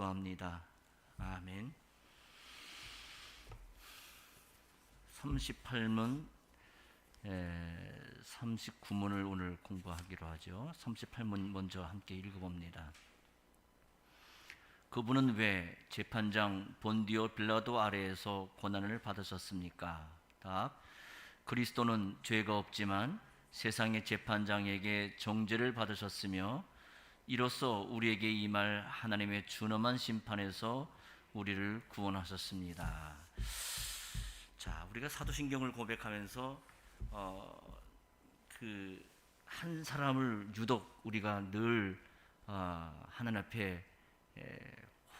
기도합니다. 아멘. 38문, 39문을 오늘 공부하기로 하죠. 38문 먼저 함께 읽어봅니다. 그분은 왜 재판장 본디오 빌라도 아래에서 고난을 받으셨습니까? 답. 그리스도는 죄가 없지만 세상의 재판장에게 정죄를 받으셨으며 이로써 우리에게 임할 하나님의 준엄한 심판에서 우리를 구원하셨습니다. 자, 우리가 사도신경을 고백하면서 그 한 사람을 유독 우리가 늘 하나님 앞에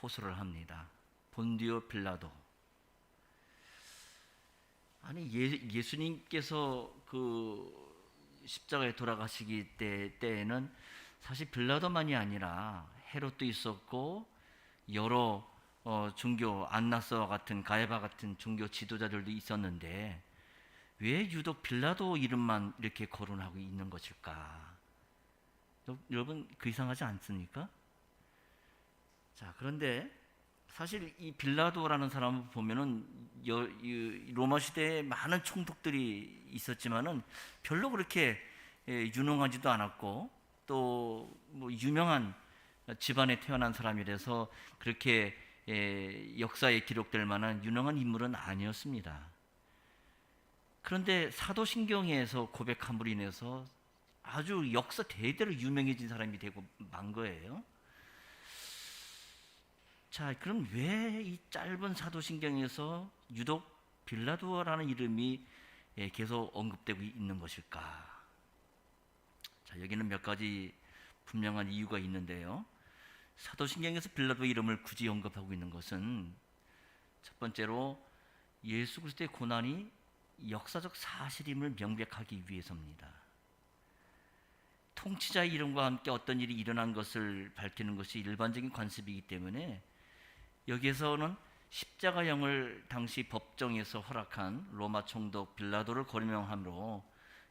호소를 합니다. 본디오 빌라도. 아니 예수님께서 그 십자가에 돌아가시기 때에는 사실 빌라도만이 아니라 헤롯도 있었고 여러 종교 안나스와 같은 가야바 같은 종교 지도자들도 있었는데 왜 유독 빌라도 이름만 이렇게 거론하고 있는 것일까? 여러분 그 이상하지 않습니까? 자, 그런데 사실 이 빌라도라는 사람을 보면은 로마 시대에 많은 총독들이 있었지만은 별로 그렇게 유능하지도 않았고 또 뭐 유명한 집안에 태어난 사람이라서 그렇게 역사에 기록될 만한 유능한 인물은 아니었습니다. 그런데 사도신경에서 고백함으로 인해서 아주 역사 대대로 유명해진 사람이 되고 만 거예요. 자, 그럼 왜 이 짧은 사도신경에서 유독 빌라도라는 이름이 계속 언급되고 있는 것일까? 자, 여기는 몇 가지 분명한 이유가 있는데요. 사도신경에서 빌라도 이름을 굳이 언급하고 있는 것은 첫 번째로 예수 그리스도의 고난이 역사적 사실임을 명백하기 위해서입니다. 통치자의 이름과 함께 어떤 일이 일어난 것을 밝히는 것이 일반적인 관습이기 때문에 여기에서는 십자가형을 당시 법정에서 허락한 로마 총독 빌라도를 거명함으로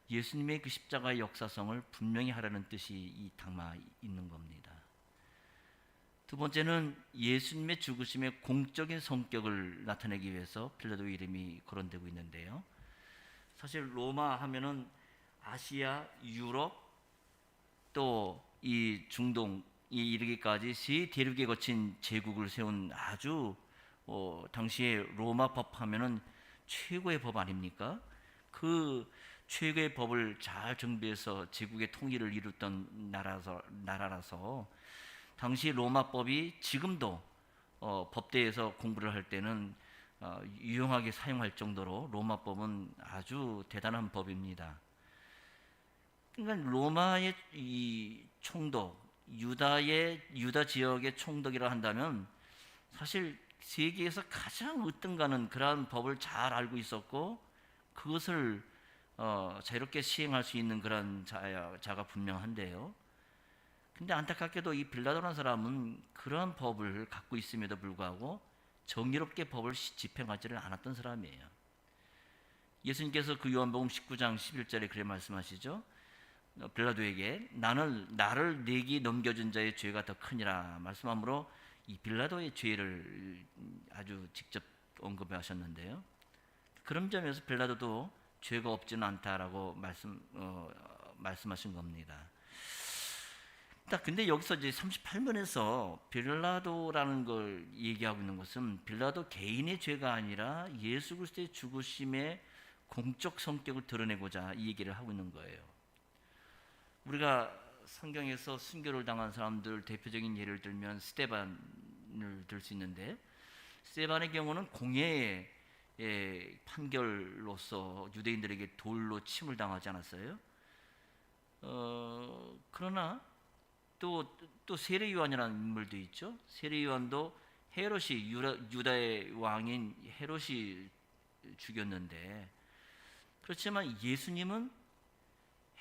예수님의 그 십자가의 역사성을 분명히 하라는 뜻이 담아 있는 겁니다. 두 번째는 예수님의 죽으심의 공적인 성격을 나타내기 위해서 빌라도 이름이 거론되고 있는데요. 사실 로마 하면은 아시아, 유럽 또 이 중동이 이르기까지 세 대륙에 거친 제국을 세운 아주 당시에 로마 법 하면은 최고의 법 아닙니까? 그 최고의 법을 잘 정비해서 제국의 통일을 이뤘던 나라라서 당시 로마법이 지금도 법대에서 공부를 할 때는 유용하게 사용할 정도로 로마법은 아주 대단한 법입니다. 그러니까 로마의 이 총독, 유다 지역의 총독이라 한다면 사실 세계에서 가장 으뜸가는 그러한 법을 잘 알고 있었고 그것을 자유롭게 시행할 수 있는 그런 자가 분명한데요. 근데 안타깝게도 이 빌라도라는 사람은 그러한 법을 갖고 있음에도 불구하고 정의롭게 법을 집행하지를 않았던 사람이에요. 예수님께서 그 요한복음 19장 11절에 그렇게 말씀하시죠. 빌라도에게 나를 네게 넘겨준 자의 죄가 더 크니라 말씀함으로 이 빌라도의 죄를 아주 직접 언급하셨는데요. 그런 점에서 빌라도도 죄가 없지는 않다라고 말씀하신 겁니다. 근데 여기서 이제 38문에서 빌라도라는 걸 얘기하고 있는 것은 빌라도 개인의 죄가 아니라 예수 그리스도의 죽으심의 공적 성격을 드러내고자 이 얘기를 하고 있는 거예요. 우리가 성경에서 순교를 당한 사람들 대표적인 예를 들면 스데반을 들 수 있는데 스데반의 경우는 공회의 판결로서 유대인들에게 돌로 침을 당하지 않았어요? 그러나 또 세례 요한이라는 인물도 있죠. 세례 요한도 헤롯이 유다의 왕인 헤롯이 죽였는데 그렇지만 예수님은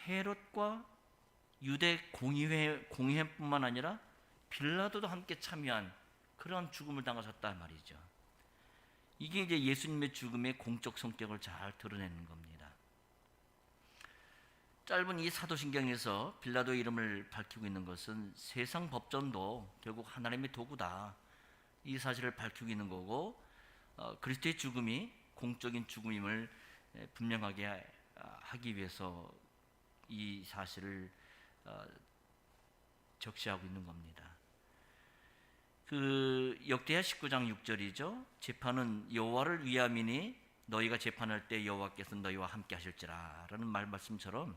헤롯과 유대 공의회뿐만 아니라 빌라도도 함께 참여한 그런 죽음을 당하셨단 말이죠. 이게 이제 예수님의 죽음의 공적 성격을 잘 드러내는 겁니다. 짧은 이 사도신경에서 빌라도의 이름을 밝히고 있는 것은 세상 법전도 결국 하나님의 도구다. 이 사실을 밝히고 있는 거고, 그리스도의 죽음이 공적인 죽음임을 분명하게 하기 위해서 이 사실을 적시하고 있는 겁니다. 그 역대하 19장 6절이죠. 재판은 여호와를 위함이니 너희가 재판할 때 여호와께서 너희와 함께 하실지라 라는 말씀처럼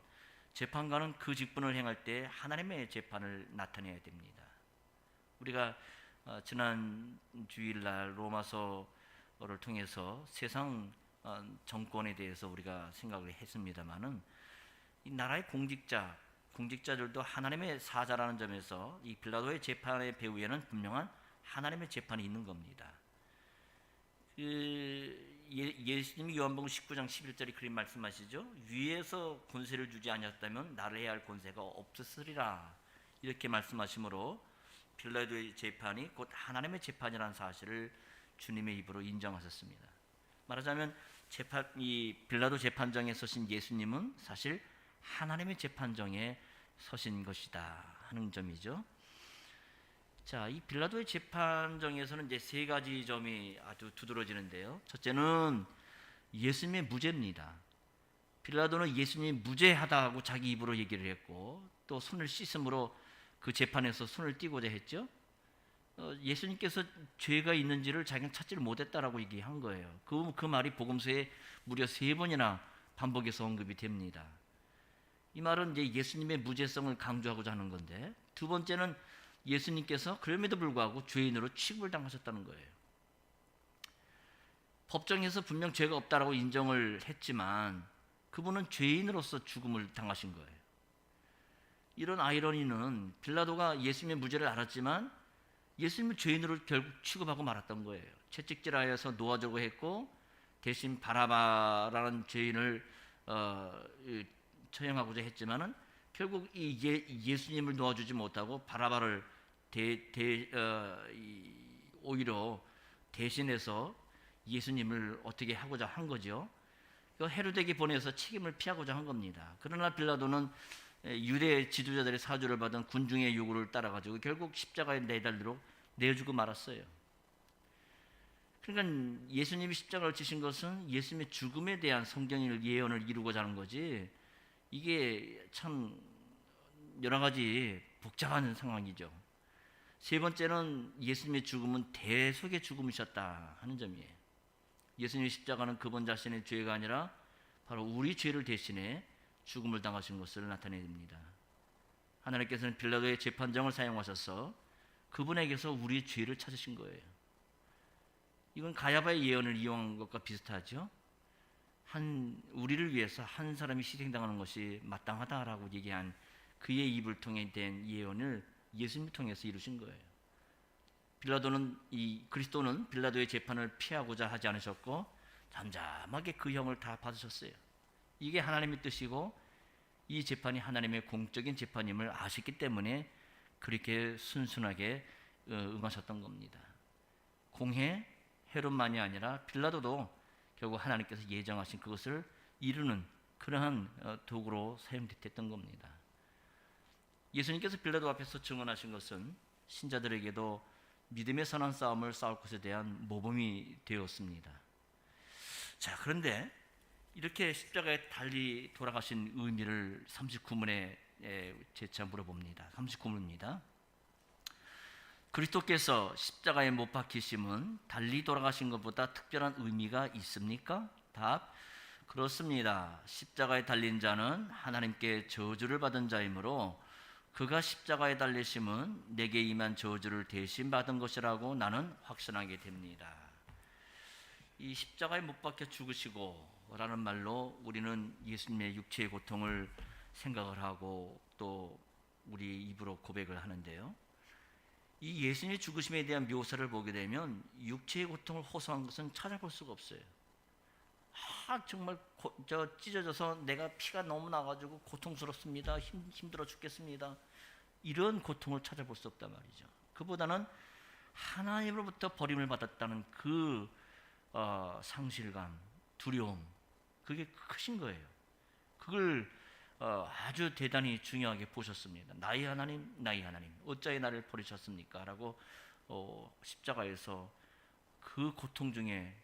재판관은 그 직분을 행할 때 하나님의 재판을 나타내야 됩니다. 우리가 지난 주일날 로마서를 통해서 세상 정권에 대해서 우리가 생각을 했습니다마는 이 나라의 공직자들도 하나님의 사자라는 점에서 이 빌라도의 재판의 배후에는 분명한 하나님의 재판이 있는 겁니다. 예수님이 요한복음 19장 11절에 그렇게 말씀하시죠. 위에서 권세를 주지 아니었다면 나를 해야 할 권세가 없었으리라 이렇게 말씀하시므로 빌라도의 재판이 곧 하나님의 재판이라는 사실을 주님의 입으로 인정하셨습니다. 말하자면 이 빌라도 재판정에 서신 예수님은 사실 하나님의 재판정에 서신 것이다 하는 점이죠. 자, 이 빌라도의 재판정에서는 이제 세 가지 점이 아주 두드러지는데요. 첫째는 예수님의 무죄입니다. 빌라도는 예수님이 무죄하다고 자기 입으로 얘기를 했고 또 손을 씻음으로 그 재판에서 손을 띄고자 했죠. 예수님께서 죄가 있는지를 자기는 찾지를 못했다라고 얘기한 거예요. 그 말이 복음서에 무려 3번이나 반복해서 언급이 됩니다. 이 말은 이제 예수님의 무죄성을 강조하고자 하는 건데, 두 번째는 예수님께서 그럼에도 불구하고 죄인으로 취급을 당하셨다는 거예요. 법정에서 분명 죄가 없다라고 인정을 했지만 그분은 죄인으로서 죽음을 당하신 거예요. 이런 아이러니는 빌라도가 예수님의 무죄를 알았지만 예수님을 죄인으로 결국 취급하고 말았던 거예요. 채찍질하여서 놓아주고 했고 대신 바라바라는 죄인을 처형하고자 했지만은 결국 예수님을 놓아주지 못하고 바라바를 오히려 대신해서 예수님을 어떻게 하고자 한 거죠. 헤로데에게 보내서 책임을 피하고자 한 겁니다. 그러나 빌라도는 유대 지도자들의 사주를 받은 군중의 요구를 따라가지고 결국 십자가에 내달리도록 내주고 말았어요. 그러니까 예수님이 십자가를 지신 것은 예수님의 죽음에 대한 성경의 예언을 이루고자 하는 거지, 이게 참 여러 가지 복잡한 상황이죠. 세 번째는 예수님의 죽음은 대속의 죽음이셨다 하는 점이에요. 예수님의 십자가는 그분 자신의 죄가 아니라 바로 우리 죄를 대신해 죽음을 당하신 것을 나타냅니다. 하나님께서는 빌라도의 재판정을 사용하셔서 그분에게서 우리의 죄를 찾으신 거예요. 이건 가야바의 예언을 이용한 것과 비슷하죠. 우리를 위해서 한 사람이 희생당하는 것이 마땅하다라고 얘기한 그의 입을 통해 된 예언을 예수님을 통해서 이루신 거예요. 그리스도는 빌라도의 재판을 피하고자 하지 않으셨고 잠잠하게 그 형을 다 받으셨어요. 이게 하나님의 뜻이고 이 재판이 하나님의 공적인 재판임을 아셨기 때문에 그렇게 순순하게 응하셨던 겁니다. 공회 헤롯만이 아니라 빌라도도 결국 하나님께서 예정하신 그것을 이루는 그러한 도구로 사용됐던 겁니다. 예수님께서 빌라도 앞에서 증언하신 것은 신자들에게도 믿음의 선한 싸움을 싸울 것에 대한 모범이 되었습니다. 자, 그런데 이렇게 십자가에 달리 돌아가신 의미를 39문에 재차 물어봅니다. 39문입니다. 그리스도께서 십자가에 못 박히심은 달리 돌아가신 것보다 특별한 의미가 있습니까? 답, 그렇습니다. 십자가에 달린 자는 하나님께 저주를 받은 자이므로 그가 십자가에 달리심은 내게 임한 저주를 대신 받은 것이라고 나는 확신하게 됩니다. 이 십자가에 못 박혀 죽으시고 라는 말로 우리는 예수님의 육체의 고통을 생각을 하고 또 우리 입으로 고백을 하는데요. 이 예수님의 죽으심에 대한 묘사를 보게 되면 육체의 고통을 호소한 것은 찾아볼 수가 없어요. 정말 찢어져서 내가 피가 너무 나가지고 고통스럽습니다. 힘들어 죽겠습니다. 이런 고통을 찾아볼 수 없단 말이죠. 그보다는 하나님으로부터 버림을 받았다는 그 상실감, 두려움, 그게 크신 거예요. 그걸 아주 대단히 중요하게 보셨습니다. 나의 하나님, 나의 하나님, 어찌하여 나를 버리셨습니까? 라고 십자가에서 그 고통 중에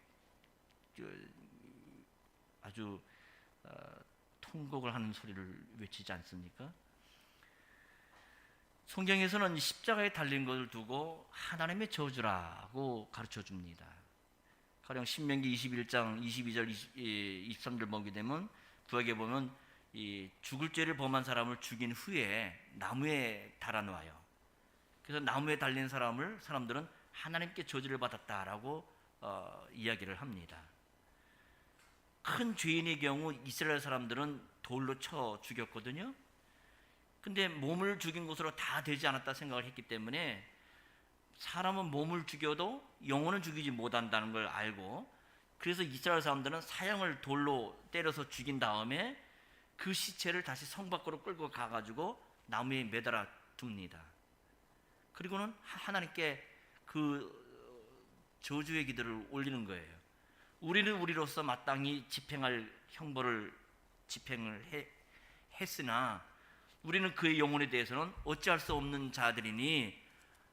아주 통곡을 하는 소리를 외치지 않습니까? 성경에서는 십자가에 달린 것을 두고 하나님의 저주라고 가르쳐 줍니다. 가령 신명기 21장 22절 23절 보게 되면 구약에 보면 이 죽을 죄를 범한 사람을 죽인 후에 나무에 달아놓아요. 그래서 나무에 달린 사람들은 하나님께 저주를 받았다라고 이야기를 합니다. 큰 죄인의 경우 이스라엘 사람들은 돌로 쳐 죽였거든요. 근데 몸을 죽인 것으로 다 되지 않았다 생각을 했기 때문에 사람은 몸을 죽여도 영혼은 죽이지 못한다는 걸 알고, 그래서 이스라엘 사람들은 사형을 돌로 때려서 죽인 다음에 그 시체를 다시 성 밖으로 끌고 가가지고 나무에 매달아 둡니다. 그리고는 하나님께 그 저주의 기도를 올리는 거예요. 우리는 우리로서 마땅히 집행할 형벌을 집행을 했으나 우리는 그의 영혼에 대해서는 어찌할 수 없는 자들이니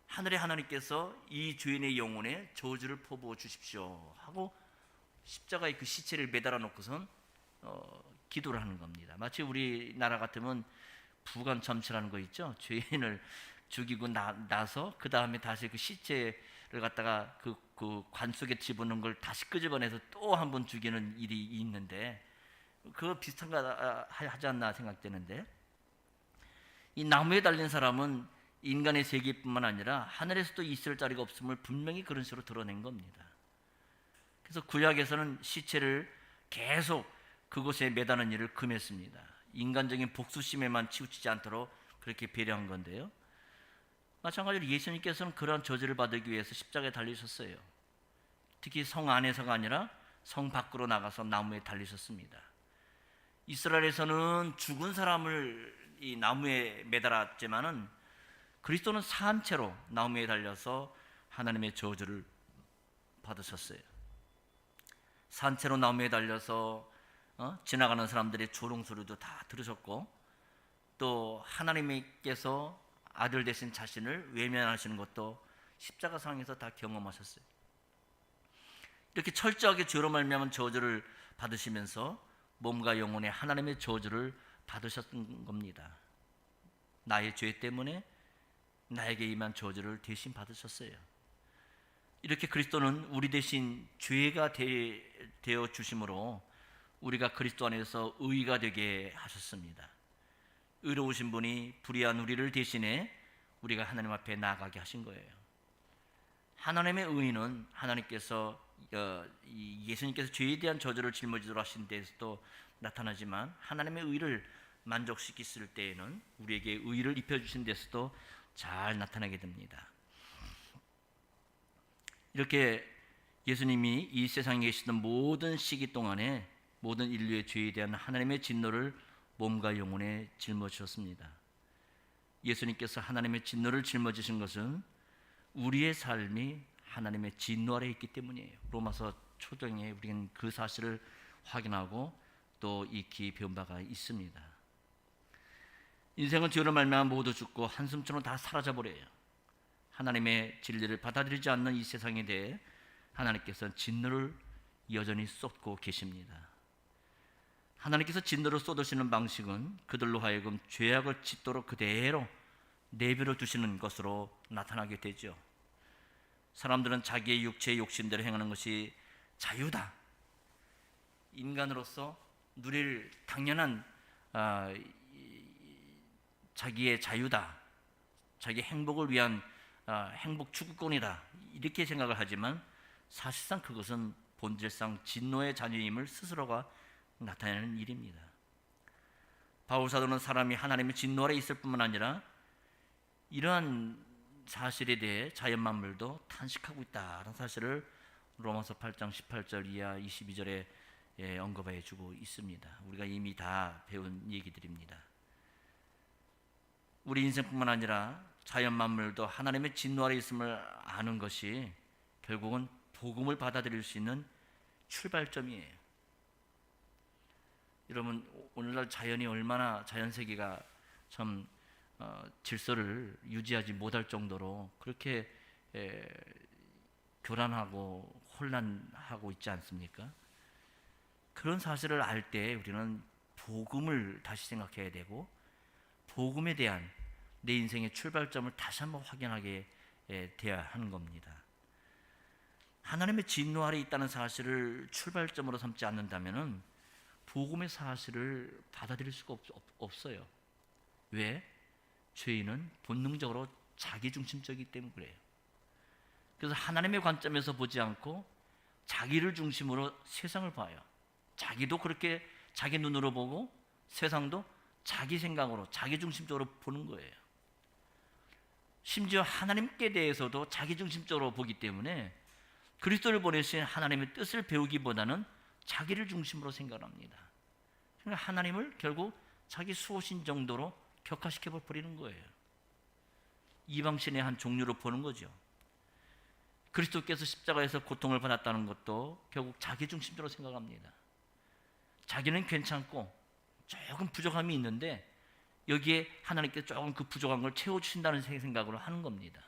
하늘의 하나님께서 이 죄인의 영혼에 저주를 퍼부어 주십시오 하고 십자가에 그 시체를 매달아 놓고선 기도를 하는 겁니다. 마치 우리나라 같으면 부관참치라는 거 있죠. 죄인을 죽이고 나서 그 다음에 다시 그 시체를 갖다가 그 관 속에 집어넣은 걸 다시 끄집어내서 또 한 번 죽이는 일이 있는데, 그거 비슷한 거 하지 않나 생각되는데, 이 나무에 달린 사람은 인간의 세계뿐만 아니라 하늘에서도 있을 자리가 없음을 분명히 그런 식으로 드러낸 겁니다. 그래서 구약에서는 시체를 계속 그곳에 매다는 일을 금했습니다. 인간적인 복수심에만 치우치지 않도록 그렇게 배려한 건데요. 마찬가지로 예수님께서는 그러한 저주를 받기 위해서 십자가에 달리셨어요. 특히 성 안에서가 아니라 성 밖으로 나가서 나무에 달리셨습니다. 이스라엘에서는 죽은 사람을 이 나무에 매달았지만은 그리스도는 산 채로 나무에 달려서 하나님의 저주를 받으셨어요. 산 채로 나무에 달려서 지나가는 사람들의 조롱 소리도 다 들으셨고, 또 하나님께서 아들 되신 자신을 외면하시는 것도 십자가상에서 다 경험하셨어요. 이렇게 철저하게 죄로 말미암은 저주를 받으시면서 몸과 영혼에 하나님의 저주를 받으셨던 겁니다. 나의 죄 때문에 나에게 임한 저주를 대신 받으셨어요. 이렇게 그리스도는 우리 대신 죄가 되어 주심으로 우리가 그리스도 안에서 의가 되게 하셨습니다. 의로우신 분이 불의한 우리를 대신해 우리가 하나님 앞에 나아가게 하신 거예요. 하나님의 의는 하나님께서 예수님께서 죄에 대한 저주를 짊어지도록 하신 데에서도 나타나지만, 하나님의 의를 만족시켰을 때에는 우리에게 의를 입혀주신 데서도 잘 나타나게 됩니다. 이렇게 예수님이 이 세상에 계시던 모든 시기 동안에 모든 인류의 죄에 대한 하나님의 진노를 몸과 영혼에 짊어지셨습니다. 예수님께서 하나님의 진노를 짊어지신 것은 우리의 삶이 하나님의 진노 아래 있기 때문이에요. 로마서 초정에 우리는 그 사실을 확인하고 또 익히 배운 바가 있습니다. 인생은 죄로 말미암아 모두 죽고 한숨처럼 다 사라져 버려요. 하나님의 진리를 받아들이지 않는 이 세상에 대해 하나님께서는 진노를 여전히 쏟고 계십니다. 하나님께서 진노를 쏟으시는 방식은 그들로 하여금 죄악을 짓도록 그대로 내버려 두시는 것으로 나타나게 되죠. 사람들은 자기의 육체의 욕심대로 행하는 것이 자유다, 인간으로서 누릴 당연한 자기의 자유다, 자기 행복을 위한 행복 추구권이다, 이렇게 생각을 하지만 사실상 그것은 본질상 진노의 자녀임을 스스로가 나타내는 일입니다. 바울 사도는 사람이 하나님의 진노 아래 있을 뿐만 아니라 이러한 사실에 대해 자연 만물도 탄식하고 있다는 사실을 로마서 8장 18절 이하 22절에 언급해 주고 있습니다. 우리가 이미 다 배운 얘기들입니다. 우리 인생뿐만 아니라 자연 만물도 하나님의 진노 아래 있음을 아는 것이 결국은 복음을 받아들일 수 있는 출발점이에요. 여러분, 오늘날 자연이 얼마나, 자연 세계가 참 질서를 유지하지 못할 정도로 그렇게 교란하고 혼란하고 있지 않습니까? 그런 사실을 알 때 우리는 복음을 다시 생각해야 되고 복음에 대한 내 인생의 출발점을 다시 한번 확인하게 돼야 하는 겁니다. 하나님의 진노 아래 있다는 사실을 출발점으로 삼지 않는다면 복음의 사실을 받아들일 수가 없어요. 왜? 죄인은 본능적으로 자기중심적이기 때문에 그래요. 그래서 하나님의 관점에서 보지 않고 자기를 중심으로 세상을 봐요. 자기도 그렇게 자기 눈으로 보고 세상도 자기 생각으로 자기중심적으로 보는 거예요. 심지어 하나님께 대해서도 자기중심적으로 보기 때문에 그리스도를 보내신 하나님의 뜻을 배우기보다는 자기를 중심으로 생각합니다. 그러니까 하나님을 결국 자기 수호신 정도로 격화시켜 버리는 거예요. 이방신의 한 종류로 보는 거죠. 그리스도께서 십자가에서 고통을 받았다는 것도 결국 자기중심적으로 생각합니다. 자기는 괜찮고 조금 부족함이 있는데 여기에 하나님께서 조금 그 부족한 걸 채워주신다는 생각으로 하는 겁니다.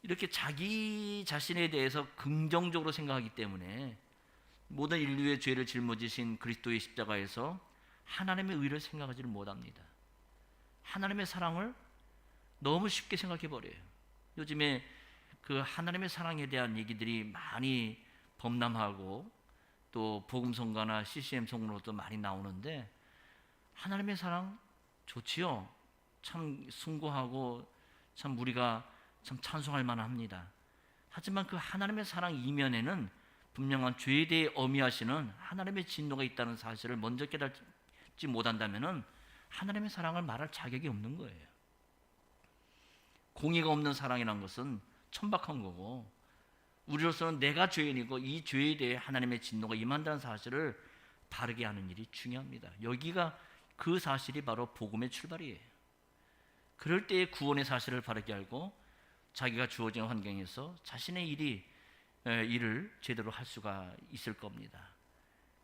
이렇게 자기 자신에 대해서 긍정적으로 생각하기 때문에 모든 인류의 죄를 짊어지신 그리스도의 십자가에서 하나님의 의를 생각하지를 못합니다. 하나님의 사랑을 너무 쉽게 생각해 버려요. 요즘에 그 하나님의 사랑에 대한 얘기들이 많이 범람하고 또 복음성가나 CCM 성으로도 많이 나오는데 하나님의 사랑 좋지요. 참 숭고하고 참 우리가 참 찬송할 만합니다. 하지만 그 하나님의 사랑 이면에는 분명한 죄에 대해 엄히하시는 하나님의 진노가 있다는 사실을 먼저 깨닫지 못한다면 하나님의 사랑을 말할 자격이 없는 거예요. 공의가 없는 사랑이란 것은 천박한 거고 우리로서는 내가 죄인이고 이 죄에 대해 하나님의 진노가 임한다는 사실을 바르게 하는 일이 중요합니다. 여기가 그 사실이 바로 복음의 출발이에요. 그럴 때의 구원의 사실을 바르게 알고 자기가 주어진 환경에서 자신의 일을 제대로 할 수가 있을 겁니다.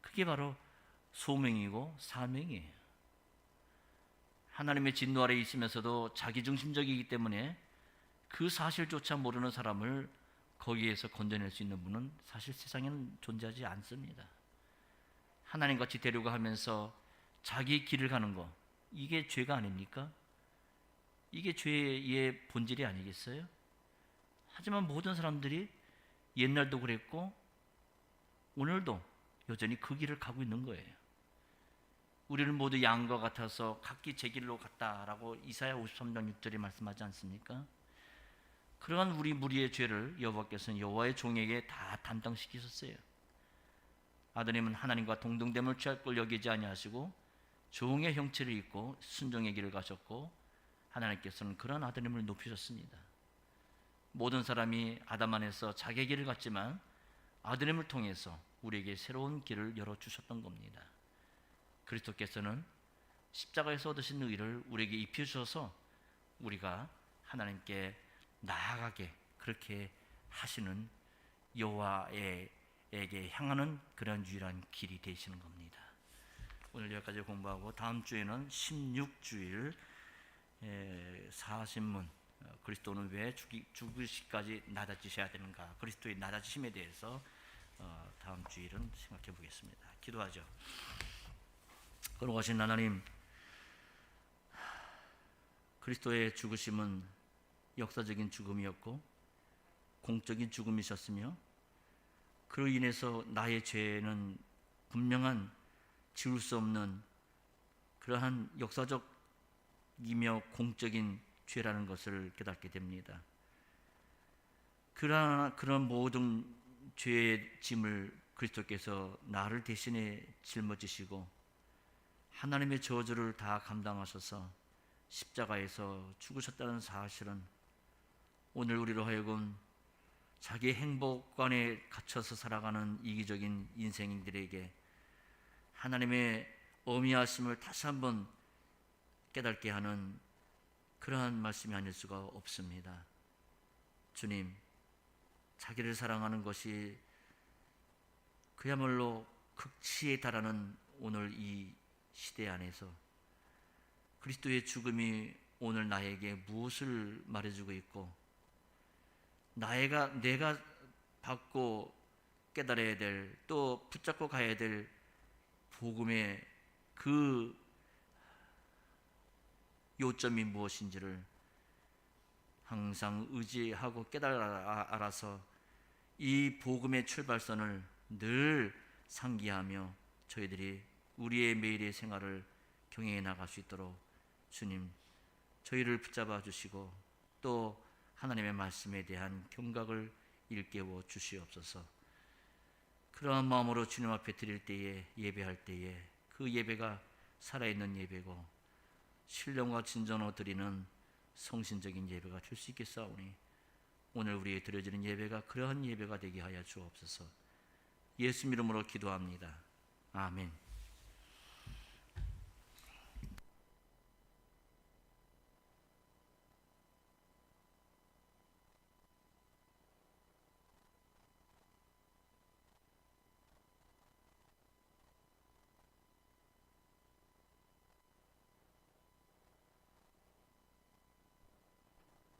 그게 바로 소명이고 사명이에요. 하나님의 진노 아래 있으면서도 자기중심적이기 때문에 그 사실조차 모르는 사람을 거기에서 건져낼 수 있는 분은 사실 세상에는 존재하지 않습니다. 하나님같이 되려고 하면서 자기 길을 가는 거, 이게 죄가 아닙니까? 이게 죄의 본질이 아니겠어요? 하지만 모든 사람들이 옛날도 그랬고 오늘도 여전히 그 길을 가고 있는 거예요. 우리는 모두 양과 같아서 각기 제 길로 갔다라고 이사야 53장 6절에 말씀하지 않습니까? 그러한 우리 무리의 죄를 여호와께서는 여호와의 종에게 다 담당시키셨어요. 아드님은 하나님과 동등됨을 취할 걸 여기지 아니하시고 종의 형체를 입고 순종의 길을 가셨고 하나님께서는 그런 아드님을 높이셨습니다. 모든 사람이 아담 안에서 자기 길을 갔지만 아드님을 통해서 우리에게 새로운 길을 열어주셨던 겁니다. 그리스도께서는 십자가에서 얻으신 의를 우리에게 입혀주셔서 우리가 하나님께 나아가게 그렇게 하시는 여호와에게 향하는 그런 유일한 길이 되시는 겁니다. 오늘 여기까지 공부하고 다음 주에는 16주일 사신문 그리스도는 왜 죽으시기까지 낮아지셔야 되는가, 그리스도의 낮아지심에 대해서 다음 주일은 생각해 보겠습니다. 기도하죠. 거룩하신 하나님, 그리스도의 죽으심은 역사적인 죽음이었고 공적인 죽음이셨으며 그로 인해서 나의 죄는 분명한 지울 수 없는 그러한 역사적이며 공적인 죄라는 것을 깨닫게 됩니다. 그런 모든 죄의 짐을 그리스도께서 나를 대신에 짊어지시고 하나님의 저주를 다 감당하셔서 십자가에서 죽으셨다는 사실은 오늘 우리로 하여금 자기의 행복관에 갇혀서 살아가는 이기적인 인생인들에게 하나님의 어미하심을 다시 한번 깨닫게 하는 그러한 말씀이 아닐 수가 없습니다. 주님, 자기를 사랑하는 것이 그야말로 극치에 달하는 오늘 이 시대 안에서 그리스도의 죽음이 오늘 나에게 무엇을 말해주고 있고 내가 받고 깨달아야 될, 또 붙잡고 가야 될 복음의 그 요점이 무엇인지를 항상 의지하고 알아서 이 복음의 출발선을 늘 상기하며 저희들이 우리의 매일의 생활을 경영해 나갈 수 있도록 주님 저희를 붙잡아 주시고 또 하나님의 말씀에 대한 경각을 일깨워 주시옵소서. 그러한 마음으로 주님 앞에 드릴 때에, 예배할 때에 그 예배가 살아있는 예배고 신령과 진정으로 드리는 성신적인 예배가 될 수 있겠사오니 오늘 우리에게 드려지는 예배가 그러한 예배가 되게 하여 주옵소서. 예수 이름으로 기도합니다. 아멘.